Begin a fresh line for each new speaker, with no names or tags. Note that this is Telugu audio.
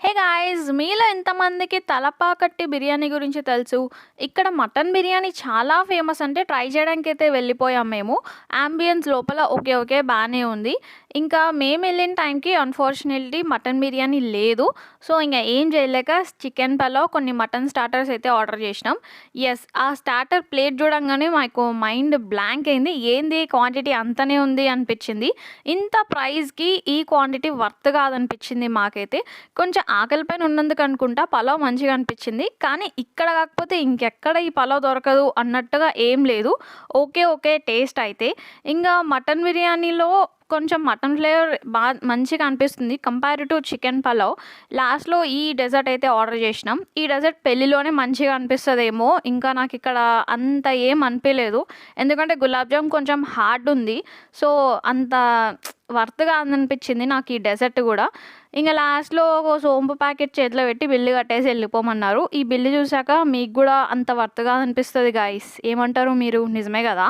Hey guys! మీలో ఎంతమందికి తలపాకట్టి బిర్యానీ గురించి తెలుసు? ఇక్కడ మటన్ బిర్యానీ చాలా ఫేమస్ అంటే ట్రై చేయడానికైతే వెళ్ళిపోయాం మేము. యాంబియన్స్ లోపల ఓకే. ఓకే. బానే ఉంది. ఇంకా మేమెళ్ళిన టైంకి అన్‌ఫార్చునేట్‌లీ మటన్ బిర్యానీ లేదు. సో, ఇంగ ఏం చేయలేక చికెన్ పలావ్, కొన్ని మటన్ స్టార్టర్స్ అయితే ఆర్డర్ చేసినాం. యెస్. ఆ స్టార్టర్ ప్లేట్ చూడంగానే మాకు మైండ్ బ్లాంక్ అయింది. ఏంది క్వాంటిటీ అంతనే ఉంది అనిపిచ్చింది. ఇంత ప్రైస్‌కి ఈ క్వాంటిటీ వర్త్ కాదనిపిచ్చింది మాకైతే. కొంచెం ఆకలి పైన ఉన్నందుకు అనుకుంటా పలావ్ మంచిగా అనిపించింది. కానీ ఇక్కడ కాకపోతే ఇంకెక్కడ ఈ పలావ్ దొరకదు అన్నట్టుగా ఏం లేదు. ఓకే. ఓకే. టేస్ట్ అయితే. ఇంగా మటన్ బిర్యానీలో కొంచెం మటన్ ఫ్లేవర్ మంచిగా అనిపిస్తుంది కంపేర్ టు చికెన్ పలావ్. లాస్ట్‌లో ఈ డెజర్ట్ అయితే ఆర్డర్ చేసినాం. ఈ డెజర్ట్ పెళ్ళిలోనే మంచిగా అనిపిస్తదేమో! ఇంకా నాకిక్కడ అంత ఏం అనిపియలేదు. ఎందుకంటే గులాబ్ జామ్ కొంచెం హార్డ్ ఉంది. సో, అంత వర్త్ కాదనిపించింది నాకు ఈ డెజర్ట్ గూడా. ఇంగ లాస్ట్‌లో ఒక సోంపు ప్యాకెట్ చేతిలో పెట్టి బిల్లు కట్టేసి ఎళ్ళిపోమన్నారు. ఈ బిల్లు చూసాక మీకు గూడా అంత వర్త్ కాదనిపిస్తది గైస్. ఏమంటారు మీరు? నిజమే గదా!